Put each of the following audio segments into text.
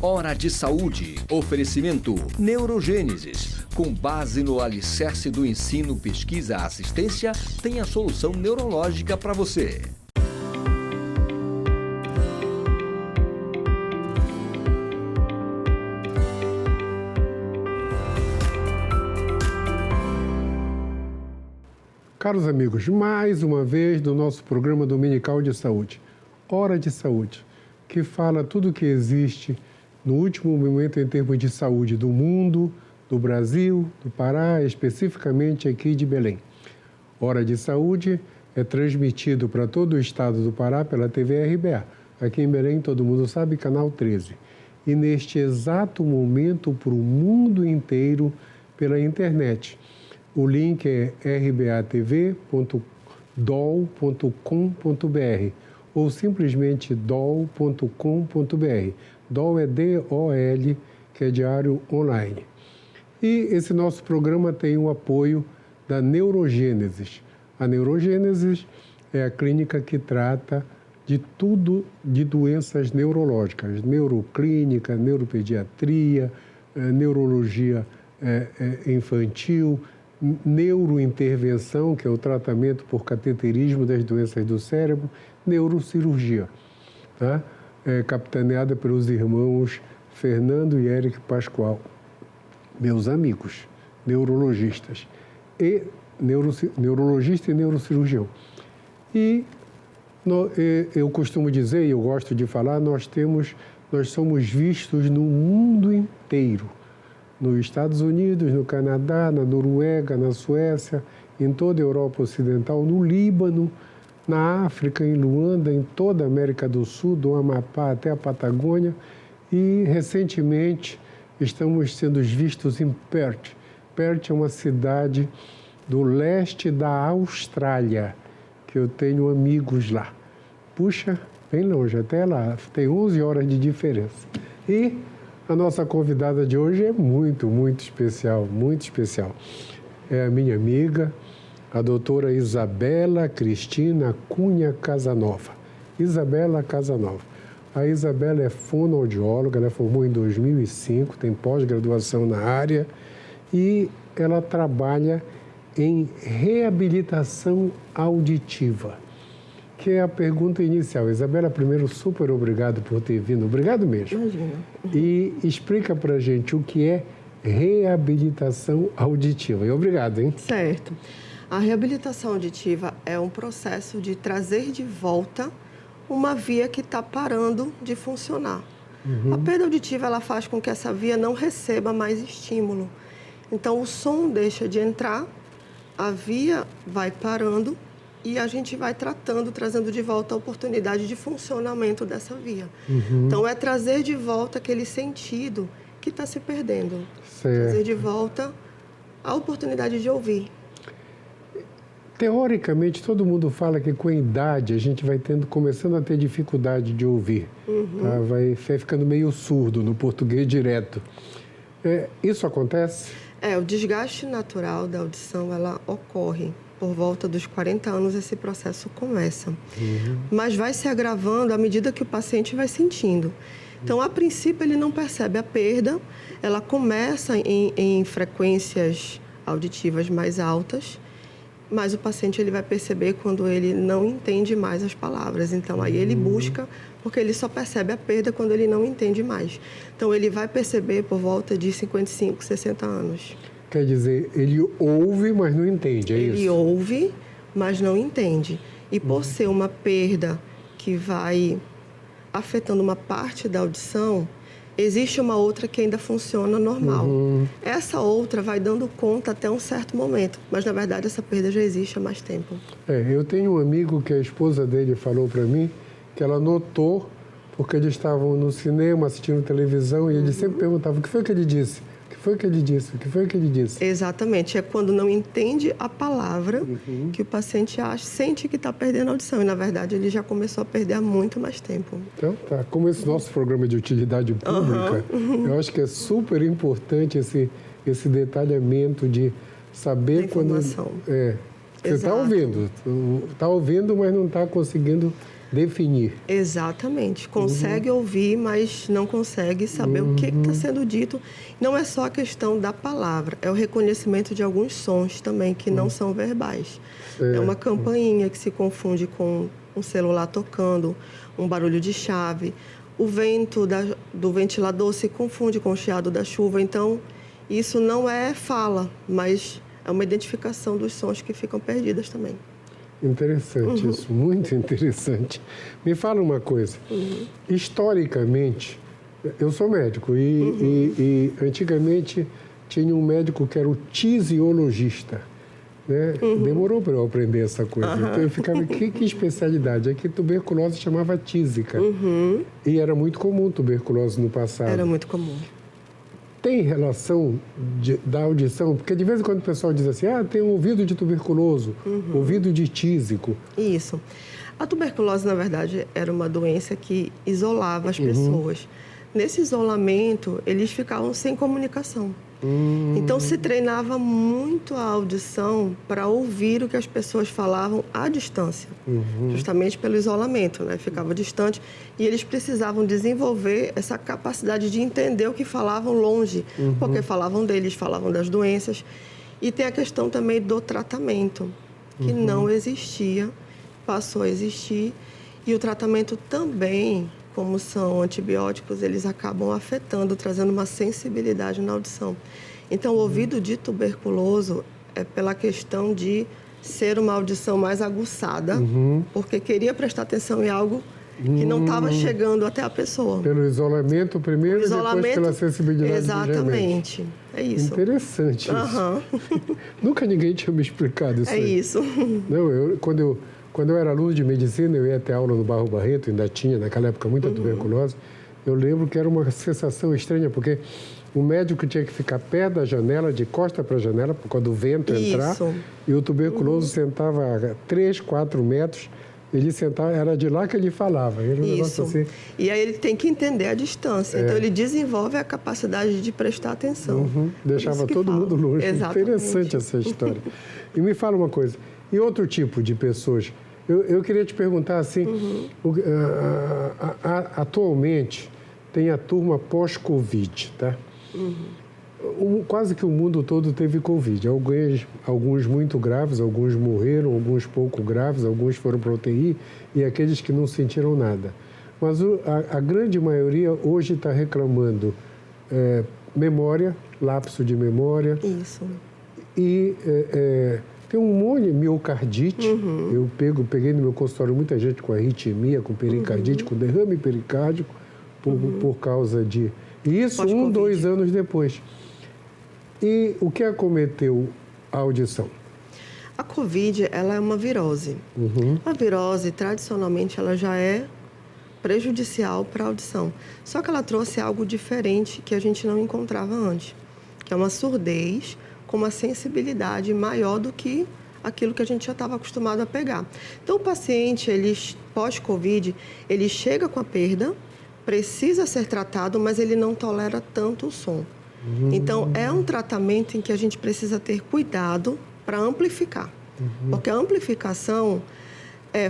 Hora de Saúde. Oferecimento Neurogênesis. Com base no alicerce do ensino, pesquisa, assistência, tem a solução neurológica para você. Caros amigos, mais uma vez do nosso programa dominical de saúde, Hora de Saúde, que fala tudo o que existe no último momento em termos de saúde do mundo, do Brasil, do Pará, especificamente aqui de Belém. Hora de Saúde é transmitido para todo o estado do Pará pela TV RBA. Aqui em Belém, todo mundo sabe, canal 13. E neste exato momento, para o mundo inteiro, pela internet. O link é rbatv.dol.com.br ou simplesmente dol.com.br. DOL é D-O-L, que é Diário Online. E esse nosso programa tem o apoio da Neurogênesis. A Neurogênesis é a clínica que trata de tudo de doenças neurológicas, neuroclínica, neuropediatria, neurologia infantil, neurointervenção, que é o tratamento por cateterismo das doenças do cérebro, neurocirurgia, tá? Capitaneada pelos irmãos Fernando e Eric Pascoal, meus amigos, neurologistas, neurologista e neurocirurgião. E eu costumo dizer, e eu gosto de falar, nós somos vistos no mundo inteiro, nos Estados Unidos, no Canadá, na Noruega, na Suécia, em toda a Europa Ocidental, no Líbano, na África, em Luanda, em toda a América do Sul, do Amapá até a Patagônia. E, recentemente, estamos sendo vistos em Perth. Perth é uma cidade do leste da Austrália, que eu tenho amigos lá. Puxa, bem longe, até lá, tem 11 horas de diferença. E a nossa convidada de hoje é muito, muito especial, muito especial. É a minha amiga, a doutora Isabela Cristina Cunha Casanova. Isabela Casanova. A Isabela é fonoaudióloga, ela formou em 2005, tem pós-graduação na área e ela trabalha em reabilitação auditiva, que é a pergunta inicial. Isabela, primeiro, super obrigado por ter vindo. Obrigado mesmo. Imagina. E explica pra gente o que é reabilitação auditiva. E obrigado, hein? Certo. A reabilitação auditiva é um processo de trazer de volta uma via que está parando de funcionar. A perda auditiva ela faz com que essa via não receba mais estímulo. Então, o som deixa de entrar, a via vai parando e a gente vai trazendo de volta a oportunidade de funcionamento dessa via. Então, é trazer de volta aquele sentido que está se perdendo. Certo. Trazer de volta a oportunidade de ouvir. Teoricamente, todo mundo fala que com a idade a gente vai começando a ter dificuldade de ouvir. Tá? Vai ficando meio surdo no português direto. Isso acontece? O desgaste natural da audição, ela ocorre. Por volta dos 40 anos, esse processo começa. Mas vai se agravando à medida que o paciente vai sentindo. Então, a princípio, ele não percebe a perda. Ela começa em frequências auditivas mais altas, mas o paciente ele vai perceber quando ele não entende mais as palavras. Então, aí ele busca, porque ele só percebe a perda quando ele não entende mais. Então, ele vai perceber por volta de 55, 60 anos. Quer dizer, ele ouve, mas não entende, é isso? Ele ouve, mas não entende. E por ser uma perda que vai afetando uma parte da audição, existe uma outra que ainda funciona normal. Essa outra vai dando conta até um certo momento, mas na verdade essa perda já existe há mais tempo. Eu tenho um amigo que a esposa dele falou para mim que ela notou porque eles estavam no cinema assistindo televisão e ele sempre perguntava: o que foi que ele disse? O que foi que ele disse? O que foi que ele disse? Exatamente, é quando não entende a palavra que o paciente sente que está perdendo a audição e na verdade ele já começou a perder há muito mais tempo. Então tá, como esse nosso programa de utilidade pública, eu acho que é super importante esse detalhamento de saber da informação. Você está ouvindo, mas não está conseguindo definir. Exatamente. Consegue ouvir, mas não consegue saber o que está sendo dito. Não é só a questão da palavra, é o reconhecimento de alguns sons também que não são verbais. É uma campainha que se confunde com um celular tocando, um barulho de chave. O vento do ventilador se confunde com o chiado da chuva. Então, isso não é fala, mas é uma identificação dos sons que ficam perdidas também. Interessante isso, muito interessante. Me fala uma coisa. Historicamente, eu sou médico e antigamente tinha um médico que era o tisiologista. Né? Demorou para eu aprender essa coisa. Então eu ficava, que especialidade? É que tuberculose chamava tísica. E era muito comum tuberculose no passado. Era muito comum. Tem relação da audição? Porque de vez em quando o pessoal diz assim, tem um ouvido de tuberculoso, ouvido de tísico. Isso. A tuberculose, na verdade, era uma doença que isolava as pessoas. Nesse isolamento, eles ficavam sem comunicação. Então, se treinava muito a audição para ouvir o que as pessoas falavam à distância, justamente pelo isolamento, né? Ficava distante e eles precisavam desenvolver essa capacidade de entender o que falavam longe, porque falavam deles, falavam das doenças. E tem a questão também do tratamento, que não existia, passou a existir, e o tratamento também, como são antibióticos, eles acabam afetando, trazendo uma sensibilidade na audição. Então, o ouvido de tuberculoso é pela questão de ser uma audição mais aguçada, porque queria prestar atenção em algo que não estava chegando até a pessoa. Pelo isolamento primeiro e depois pela sensibilidade. Exatamente, é isso. Interessante isso. Nunca ninguém tinha me explicado isso. É aí. Isso. Não, quando eu era aluno de medicina, eu ia ter aula no Barro Barreto, ainda tinha naquela época muita tuberculose. Eu lembro que era uma sensação estranha, porque o médico tinha que ficar perto da janela, de costa para a janela, por causa do vento entrar. E o tuberculoso sentava a 3, 4 metros, ele sentava, era de lá que ele falava. Era um negócio assim. E aí ele tem que entender a distância. Então ele desenvolve a capacidade de prestar atenção. Deixava todo mundo longe. Exatamente. Interessante essa história. E me fala uma coisa, e outro tipo de pessoas? Eu queria te perguntar assim, atualmente tem a turma pós-Covid, tá? Quase que o mundo todo teve Covid. Alguns muito graves, alguns morreram, alguns pouco graves, alguns foram para UTI e aqueles que não sentiram nada. Mas a grande maioria hoje está reclamando memória, lapso de memória. Isso. E tem um monte de miocardite. Eu peguei no meu consultório muita gente com arritmia, com pericardite, com derrame pericárdico, por causa de... Isso 1, 2 anos depois. E o que acometeu a audição? A Covid, ela é uma virose. A virose, tradicionalmente, ela já é prejudicial para a audição. Só que ela trouxe algo diferente que a gente não encontrava antes, que é uma surdez com uma sensibilidade maior do que aquilo que a gente já estava acostumado a pegar. Então, o paciente, pós-Covid, ele chega com a perda, precisa ser tratado, mas ele não tolera tanto o som. Então, é um tratamento em que a gente precisa ter cuidado para amplificar. Porque a amplificação,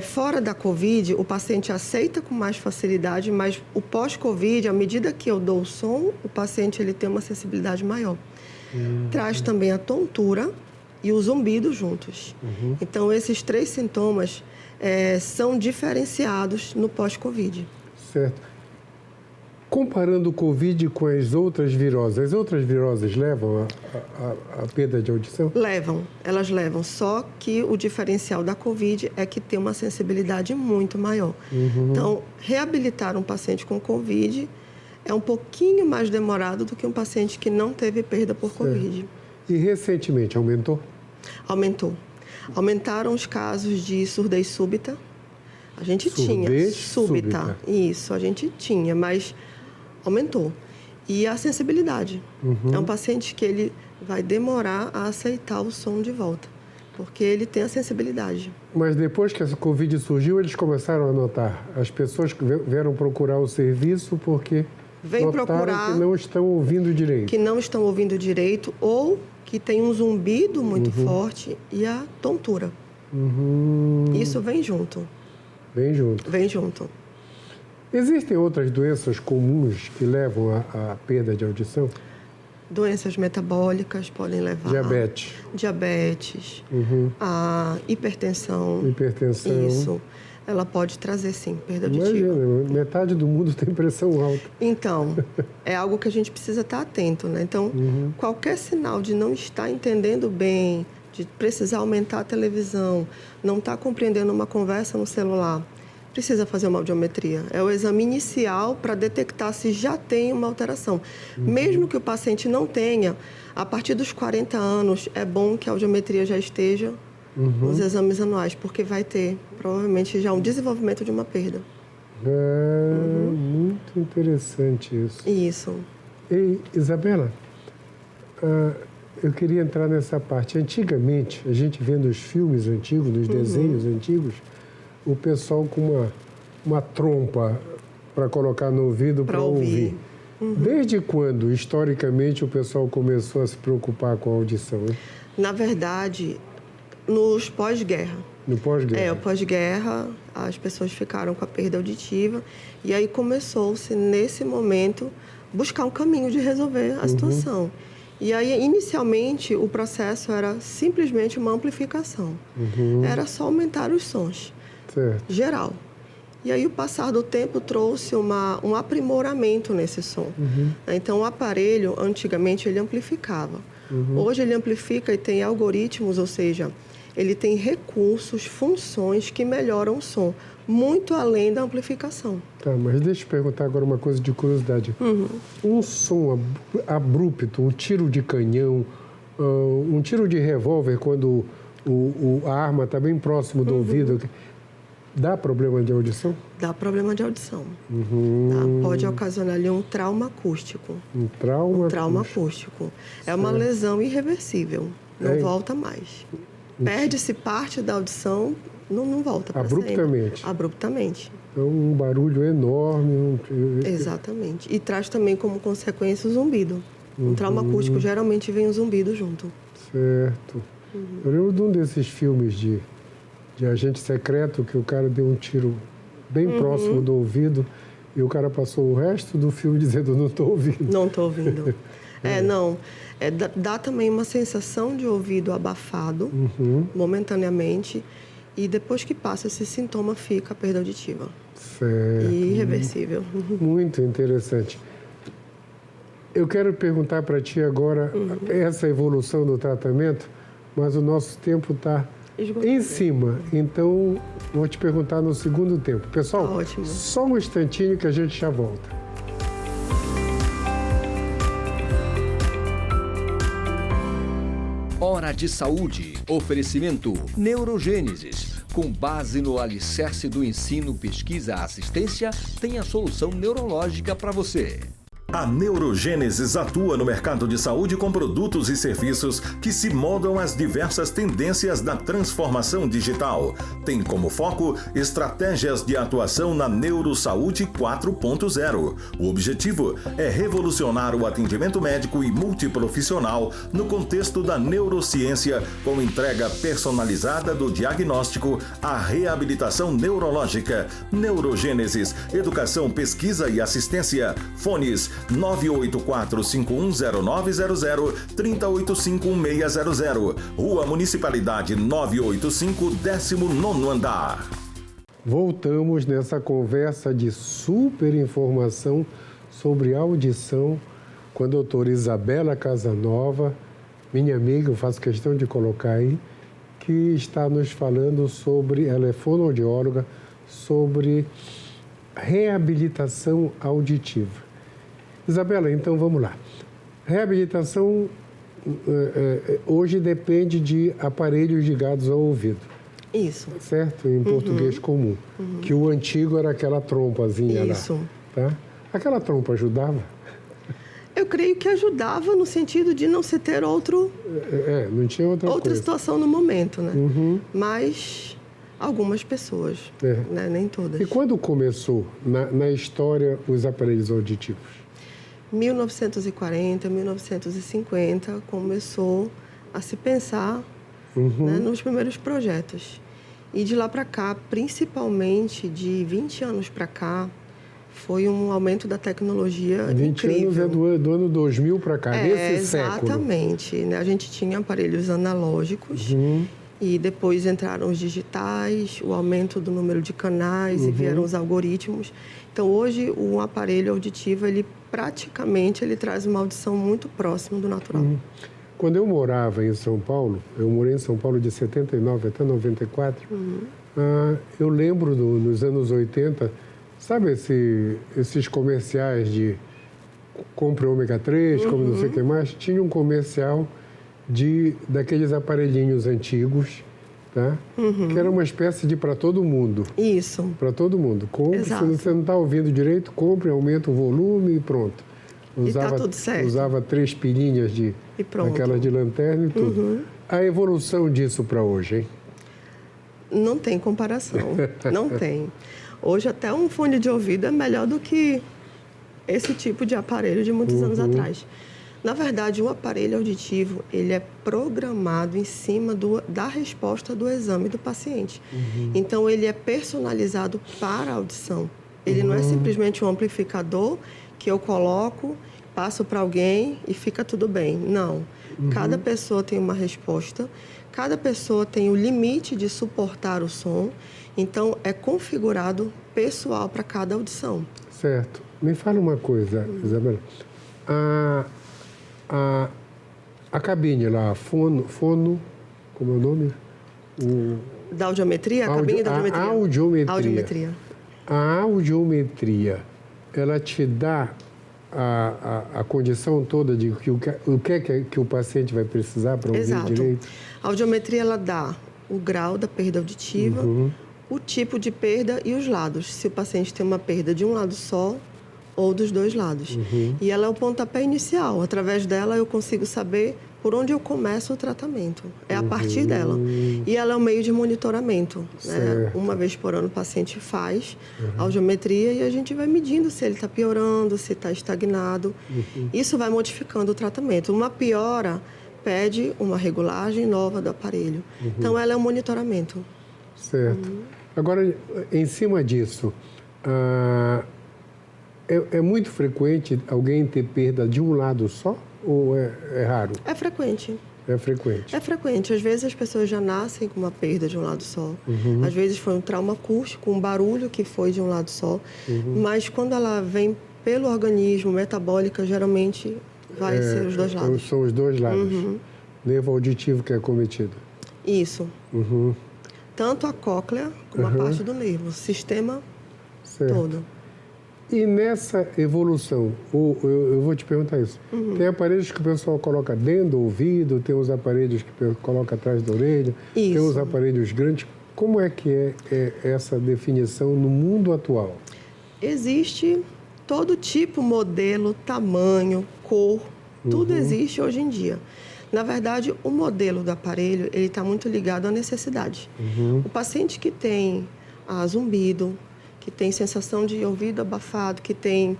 fora da Covid, o paciente aceita com mais facilidade, mas o pós-Covid, à medida que eu dou o som, o paciente ele tem uma sensibilidade maior. Traz também a tontura e o zumbido juntos. Então, esses 3 sintomas são diferenciados no pós-Covid. Certo. Comparando o Covid com as outras viroses levam a perda de audição? Elas levam, só que o diferencial da Covid é que tem uma sensibilidade muito maior. Então, reabilitar um paciente com Covid é um pouquinho mais demorado do que um paciente que não teve perda por Covid. E recentemente aumentou? Aumentou. Aumentaram os casos de surdez súbita. A gente tinha. Súbita. Isso, a gente tinha, mas aumentou. E a sensibilidade. É um paciente que ele vai demorar a aceitar o som de volta, porque ele tem a sensibilidade. Mas depois que essa Covid surgiu, eles começaram a notar. As pessoas que vieram procurar o serviço porque notaram que não estão ouvindo direito. Que não estão ouvindo direito ou que tem um zumbido muito forte e a tontura. Isso vem junto. Vem junto. Vem junto. Existem outras doenças comuns que levam à perda de audição? Doenças metabólicas podem levar... Diabetes. A hipertensão. Isso. Ela pode trazer, sim, perda auditiva. Imagina, metade do mundo tem pressão alta. Então, é algo que a gente precisa estar atento, né? Então, qualquer sinal de não estar entendendo bem, de precisar aumentar a televisão, não estar compreendendo uma conversa no celular, precisa fazer uma audiometria. É o exame inicial para detectar se já tem uma alteração. Mesmo que o paciente não tenha, a partir dos 40 anos, é bom que a audiometria já esteja nos exames anuais, porque vai ter, provavelmente, já um desenvolvimento de uma perda. Muito interessante isso. Isso. E, Isabela, eu queria entrar nessa parte. Antigamente, a gente vê nos filmes antigos, nos desenhos antigos, o pessoal com uma trompa para colocar no ouvido para ouvir. Desde quando, historicamente, o pessoal começou a se preocupar com a audição, hein? Na verdade, nos pós-guerra. No pós-guerra? O pós-guerra, as pessoas ficaram com a perda auditiva e aí começou-se, nesse momento, buscar um caminho de resolver a situação. E aí, inicialmente, o processo era simplesmente uma amplificação. Era só aumentar os sons. Certo. Geral. E aí, o passar do tempo trouxe um aprimoramento nesse som. Então, o aparelho, antigamente, ele amplificava. Hoje, ele amplifica e tem algoritmos, ou seja, ele tem recursos, funções que melhoram o som, muito além da amplificação. Tá, mas deixa eu perguntar agora uma coisa de curiosidade. Um som abrupto, um tiro de canhão, um tiro de revólver, quando a arma está bem próximo do ouvido, dá problema de audição? Dá problema de audição. Tá? Pode ocasionar ali um trauma acústico. Um trauma acústico. É uma lesão irreversível. Não volta mais. Perde-se parte da audição, não volta para abruptamente. Sempre. Abruptamente. Então, um barulho enorme. Exatamente. E traz também como consequência o zumbido. Um trauma acústico geralmente vem o zumbido junto. Certo. Eu lembro de um desses filmes de agente secreto que o cara deu um tiro bem próximo do ouvido e o cara passou o resto do filme dizendo: não estou ouvindo. Não estou ouvindo. Dá também uma sensação de ouvido abafado, momentaneamente, e depois que passa esse sintoma, fica a perda auditiva. Certo. Irreversível. Muito interessante. Eu quero perguntar para ti agora essa evolução do tratamento, mas o nosso tempo está em cima. Então, vou te perguntar no segundo tempo. Pessoal, ótimo. Só um instantinho que a gente já volta. Hora de Saúde. Oferecimento Neurogênesis. Com base no alicerce do ensino, pesquisa, assistência, tem a solução neurológica para você. A Neurogênesis atua no mercado de saúde com produtos e serviços que se moldam às diversas tendências da transformação digital. Tem como foco estratégias de atuação na Neurosaúde 4.0. O objetivo é revolucionar o atendimento médico e multiprofissional no contexto da neurociência, com entrega personalizada do diagnóstico à reabilitação neurológica. Neurogênesis, educação, pesquisa e assistência. Fones 984-510900, 3085-1600. Rua Municipalidade 985, 19º andar. Voltamos nessa conversa de super informação sobre audição com a doutora Isabela Casanova, minha amiga, eu faço questão de colocar aí, que está nos falando sobre, ela é fonoaudióloga, sobre reabilitação auditiva. Isabela, então vamos lá. Reabilitação hoje depende de aparelhos ligados ao ouvido. Isso. Certo? Em português comum. Que o antigo era aquela trompazinha Isso. lá. Tá? Aquela trompa ajudava? Eu creio que ajudava no sentido de não se ter não tinha outra situação no momento, né? Mas algumas pessoas, né? Nem todas. E quando começou na história os aparelhos auditivos? 1940, 1950, começou a se pensar né, nos primeiros projetos. E de lá para cá, principalmente de 20 anos para cá, foi um aumento da tecnologia 20 incrível. anos é do ano 2000 para cá, nesse século. Exatamente. Né? A gente tinha aparelhos analógicos e depois entraram os digitais, o aumento do número de canais e vieram os algoritmos. Então, hoje, o aparelho auditivo, ele praticamente traz uma audição muito próxima do natural. Quando eu morava em São Paulo, eu morei em São Paulo de 79 até 94, eu lembro nos anos 80, sabe esses comerciais de compre ômega 3, como não sei o que mais, tinha um comercial daqueles aparelhinhos antigos, tá? Que era uma espécie de para todo mundo. Isso. Para todo mundo. Compre, se você não está ouvindo direito, compre, aumenta o volume e pronto. Tá tudo certo. Usava 3 pilhinhas aquela de lanterna e tudo. A evolução disso para hoje, hein? Não tem comparação. Não tem. Hoje até um fone de ouvido é melhor do que esse tipo de aparelho de muitos anos atrás. Na verdade, o aparelho auditivo, ele é programado em cima da resposta do exame do paciente. Então, ele é personalizado para a audição. Ele não é simplesmente um amplificador que eu coloco, passo para alguém e fica tudo bem. Não. Cada pessoa tem uma resposta, cada pessoa tem o limite de suportar o som. Então, é configurado pessoal para cada audição. Certo. Me fala uma coisa, Isabela. A cabine lá, fono, como é o nome? Da audiometria? A cabine da audiometria. A audiometria, ela te dá a condição toda de o que o paciente vai precisar para ouvir direito? A audiometria, ela dá o grau da perda auditiva, o tipo de perda e os lados. Se o paciente tem uma perda de um lado só ou dos dois lados. E ela é o pontapé inicial. Através dela, eu consigo saber por onde eu começo o tratamento. É a partir dela. E ela é um meio de monitoramento. Né? Uma vez por ano, o paciente faz audiometria e a gente vai medindo se ele está piorando, se está estagnado. Isso vai modificando o tratamento. Uma piora pede uma regulagem nova do aparelho. Então, ela é um monitoramento. Certo. Agora, em cima disso, é muito frequente alguém ter perda de um lado só ou é raro? É frequente. É frequente. É frequente. Às vezes as pessoas já nascem com uma perda de um lado só. Às vezes foi um trauma acústico, um barulho que foi de um lado só. Mas quando ela vem pelo organismo, metabólica, geralmente vai ser os dois lados. São os dois lados. Nervo auditivo que é cometido. Isso. Tanto a cóclea como a parte do nervo, o sistema todo. E nessa evolução, eu vou te perguntar isso, tem aparelhos que o pessoal coloca dentro do ouvido, tem os aparelhos que coloca atrás da orelha, tem os aparelhos grandes. Como é que é essa definição no mundo atual? Existe todo tipo, modelo, tamanho, cor, tudo existe hoje em dia. Na verdade, o modelo do aparelho, ele está muito ligado à necessidade. O paciente que tem zumbido, que tem sensação de ouvido abafado, que tem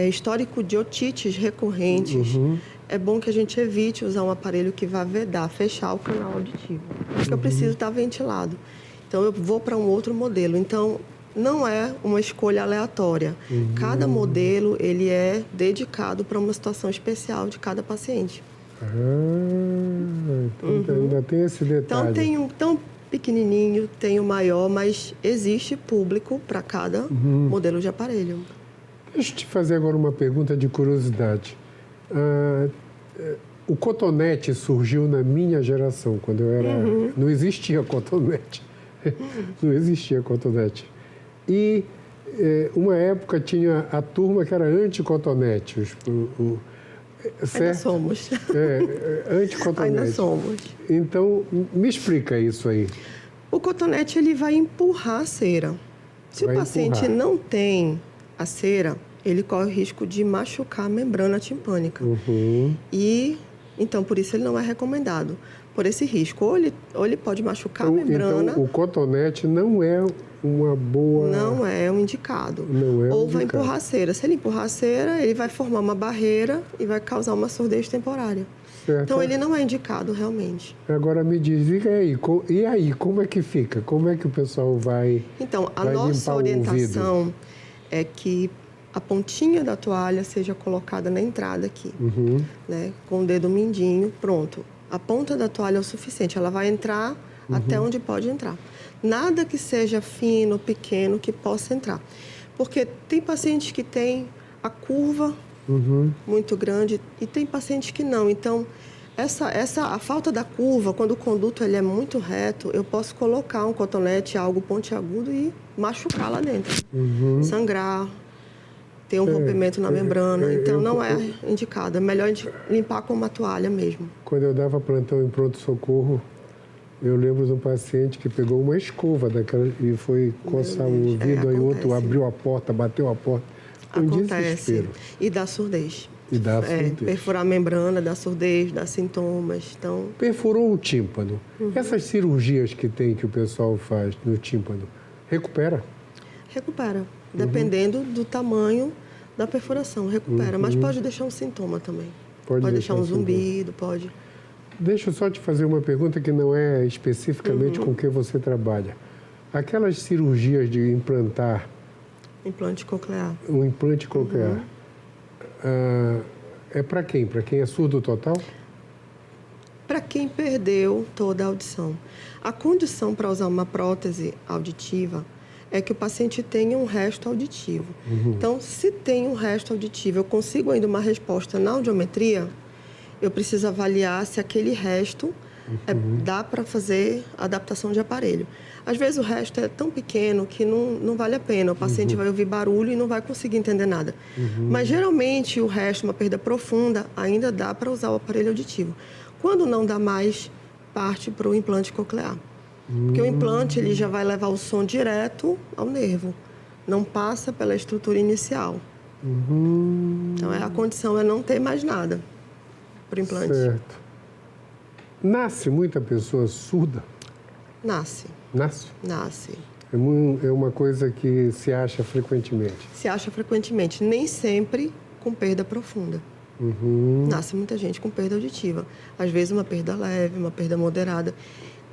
histórico de otites recorrentes, é bom que a gente evite usar um aparelho que vá vedar, fechar o canal auditivo. Porque eu preciso estar ventilado. Então, eu vou para um outro modelo. Então, não é uma escolha aleatória. Cada modelo, ele é dedicado para uma situação especial de cada paciente. Então ainda tem esse detalhe. Então, tem um tão pequenininho, tem o maior, mas existe público para cada modelo de aparelho. Deixa eu te fazer agora uma pergunta de curiosidade. O cotonete surgiu na minha geração, quando eu era... Não existia cotonete. Não existia cotonete. E uma época tinha a turma que era anti-cotonete. Ainda somos. Anti-cotonete. Ainda somos. Então, me explica isso aí. O cotonete, ele vai empurrar a cera. Se o paciente não tem a cera, ele corre o risco de machucar a membrana timpânica. E, então, por isso ele não é recomendado. Por esse risco. Ou ele pode machucar a membrana... Então, o cotonete não é uma boa... Não é um indicado. Não é Ou indicado. vai empurrar a cera. Se ele empurrar a cera, ele vai formar uma barreira e vai causar uma surdez temporária. Certo. Então, ele não é indicado realmente. Agora me diz, e aí, como é que fica? Como é que o pessoal vai Então, a vai nossa limpar o orientação ouvido? é que a pontinha da toalha seja colocada na entrada aqui, né? Com o dedo mindinho, pronto. A ponta da toalha é o suficiente, ela vai entrar até onde pode entrar. Nada que seja fino, pequeno, que possa entrar. Porque tem pacientes que têm a curva muito grande e tem pacientes que não. Então, a falta da curva, quando o conduto ele é muito reto, eu posso colocar um cotonete, algo pontiagudo e machucar lá dentro. Sangrar, ter um rompimento na membrana. Então, não é indicado. É melhor limpar com uma toalha mesmo. Quando eu dava plantão em pronto-socorro, eu lembro de um paciente que pegou uma escova daquela e foi coçar o ouvido, aí outro abriu a porta, bateu a porta. Um desespero. E dá surdez. E dá surdez. Perfurar a membrana, dá surdez, dá sintomas. Então... Perfurou o tímpano. Essas cirurgias que tem, que o pessoal faz no tímpano, recupera? Recupera. Dependendo do tamanho da perfuração, recupera. Mas pode deixar um sintoma também. Pode deixar um zumbido, pode... Deixa eu só te fazer uma pergunta que não é especificamente com o que você trabalha. Aquelas cirurgias de implantar... Implante coclear. Um implante coclear. É para quem? Para quem é surdo total? Para quem perdeu toda a audição. A condição para usar uma prótese auditiva é que o paciente tenha um resto auditivo. Então, se tem um resto auditivo, eu consigo ainda uma resposta na audiometria, eu preciso avaliar se aquele resto dá para fazer adaptação de aparelho. Às vezes o resto é tão pequeno que não vale a pena. O paciente vai ouvir barulho e não vai conseguir entender nada. Mas geralmente o resto, uma perda profunda, ainda dá para usar o aparelho auditivo. Quando não dá mais, parte para o implante coclear. Porque o implante ele já vai levar o som direto ao nervo. Não passa pela estrutura inicial. Então a condição é não ter mais nada para o implante. Certo. Nasce muita pessoa surda? Nasce. Nasce? Nasce. É uma coisa que se acha frequentemente. Se acha frequentemente, nem sempre com perda profunda. Nasce muita gente com perda auditiva. Às vezes uma perda leve, uma perda moderada.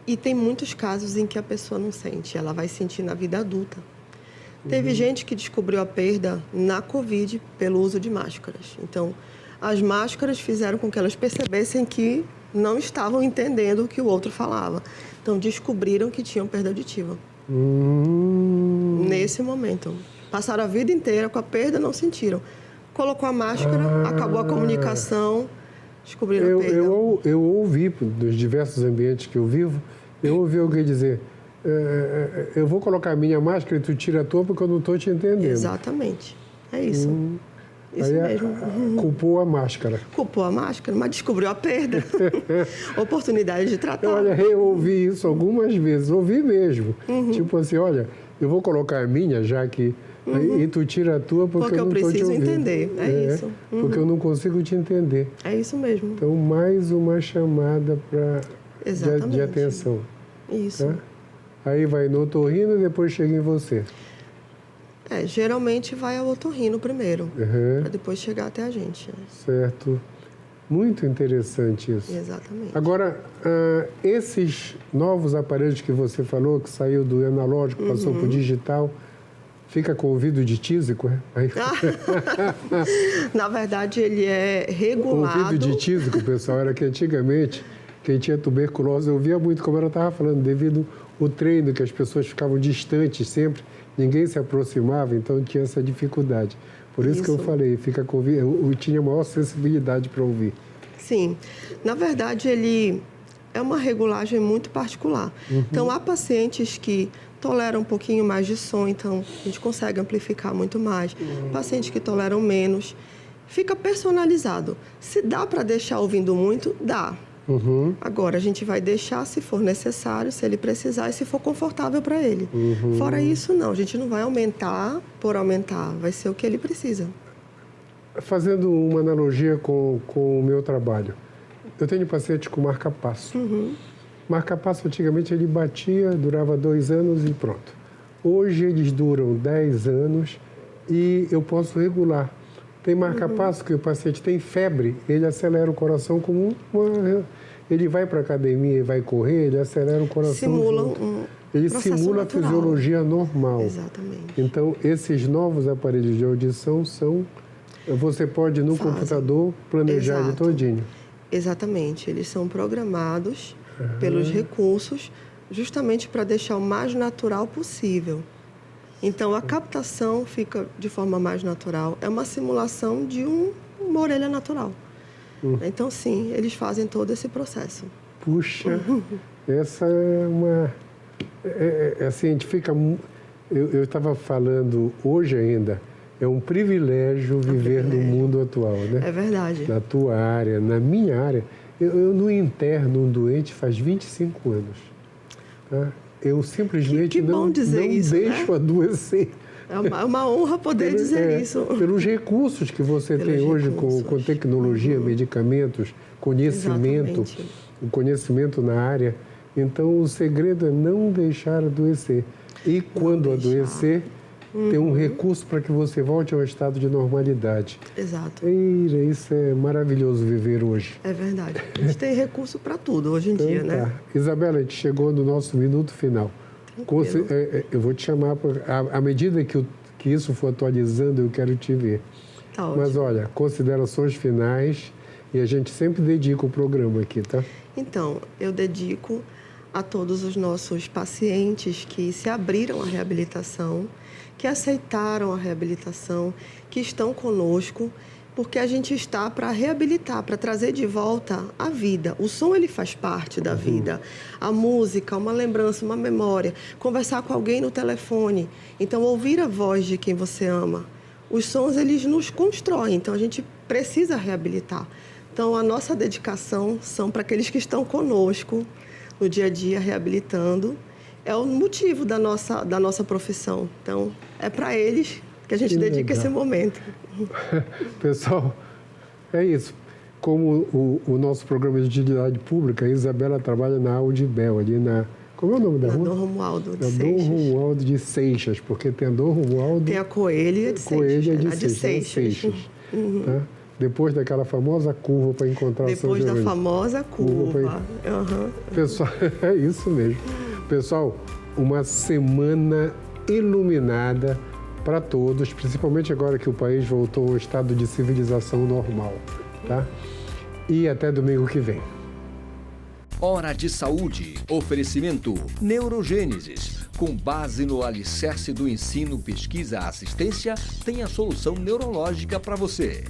E tem muitos casos em que a pessoa não sente, ela vai sentir na vida adulta. Teve gente que descobriu a perda na Covid pelo uso de máscaras. Então, as máscaras fizeram com que elas percebessem que não estavam entendendo o que o outro falava. Então, descobriram que tinham perda auditiva. Nesse momento. Passaram a vida inteira com a perda, não sentiram. Colocou a máscara, acabou a comunicação, descobriram a perda. Eu ouvi, dos diversos ambientes que eu vivo, eu ouvi alguém dizer, eu vou colocar a minha máscara e tu tira a tua porque eu não estou te entendendo. Exatamente. É isso. Isso aí mesmo. Culpou a máscara. Culpou a máscara, mas descobriu a perda. Oportunidade de tratar. Olha, eu ouvi isso algumas vezes, ouvi mesmo. Tipo assim, olha, eu vou colocar a minha, já que... E tu tira a tua porque eu não estou te ouvindo. Porque eu preciso entender, é isso. Porque eu não consigo te entender. É isso mesmo. Então, mais uma chamada de atenção. Isso. Tá? Aí vai no otorrino e depois chega em você. Geralmente vai ao otorrino primeiro, para depois chegar até a gente. Certo. Muito interessante isso. Exatamente. Agora, esses novos aparelhos que você falou, que saiu do analógico, passou para o digital, fica com ouvido de tísico? Na verdade, ele é regulado. O ouvido de tísico, pessoal, era que antigamente, quem tinha tuberculose, eu ouvia muito, como ela estava falando, devido ao treino, que as pessoas ficavam distantes sempre, ninguém se aproximava, então tinha essa dificuldade. Por isso que eu falei, fica com eu tinha maior sensibilidade para ouvir. Sim. Na verdade, ele é uma regulagem muito particular. Então, há pacientes que toleram um pouquinho mais de som, então a gente consegue amplificar muito mais. Pacientes que toleram menos. Fica personalizado. Se dá para deixar ouvindo muito, dá. Agora, a gente vai deixar se for necessário, se ele precisar e se for confortável para ele. Fora isso, não. A gente não vai aumentar por aumentar. Vai ser o que ele precisa. Fazendo uma analogia com o meu trabalho. Eu tenho paciente com marca-passo. Marca-passo, antigamente, ele batia, durava 2 anos e pronto. Hoje eles duram 10 anos e eu posso regular. Tem marca-passo que o paciente tem febre, ele acelera o coração como ele vai para a academia e vai correr, ele acelera o coração. Ele simula a fisiologia normal. Exatamente. Então, esses novos aparelhos de audição você pode, no computador, planejar ele todinho. Exatamente. Eles são programados pelos recursos justamente para deixar o mais natural possível. Então, a captação fica de forma mais natural. É uma simulação de uma orelha natural. Então, sim, eles fazem todo esse processo. Puxa, essa é uma... assim, a gente fica... Eu estava falando hoje ainda, é um privilégio viver no mundo atual, né? É verdade. Na tua área, na minha área. Eu não interno um doente faz 25 anos. Tá? Eu simplesmente não deixo adoecer. É uma honra poder dizer isso. Pelos recursos que você tem hoje com tecnologia, medicamentos, conhecimento, o conhecimento na área. Então, o segredo é não deixar adoecer. E quando adoecer, ter um recurso para que você volte ao estado de normalidade. Exato. Isso é maravilhoso viver hoje. É verdade. A gente tem recurso para tudo hoje em dia, né? Isabela, a gente chegou no nosso minuto final. Eu vou te chamar, à medida que isso for atualizando, eu quero te ver. Tá Mas olha, considerações finais, e a gente sempre dedica o programa aqui, tá? Então, eu dedico a todos os nossos pacientes que se abriram à reabilitação, que aceitaram a reabilitação, que estão conosco, porque a gente está para reabilitar, para trazer de volta a vida. O som, ele faz parte da vida. A música, uma lembrança, uma memória. Conversar com alguém no telefone. Então, ouvir a voz de quem você ama. Os sons, eles nos constroem, então a gente precisa reabilitar. Então, a nossa dedicação são para aqueles que estão conosco no dia a dia, reabilitando. É o motivo da nossa profissão. Então, é para eles que a gente dedica esse momento. Pessoal, é isso. Como o nosso programa de utilidade pública, a Isabela trabalha na Audibel, ali na... Como é o nome da rua? Dom Romualdo de Seixas. Dom Romualdo de Seixas, porque tem a Dom Romualdo... Tem a Coelho de Seixas. Coelho de Seixas. Tá? Depois daquela famosa curva para encontrar o São Depois da Geraldo. Famosa curva. Pessoal, é isso mesmo. Pessoal, uma semana iluminada para todos, principalmente agora que o país voltou ao estado de civilização normal, tá? E até domingo que vem. Hora de Saúde. Oferecimento Neurogênesis. Com base no alicerce do ensino, pesquisa, assistência, tem a solução neurológica para você.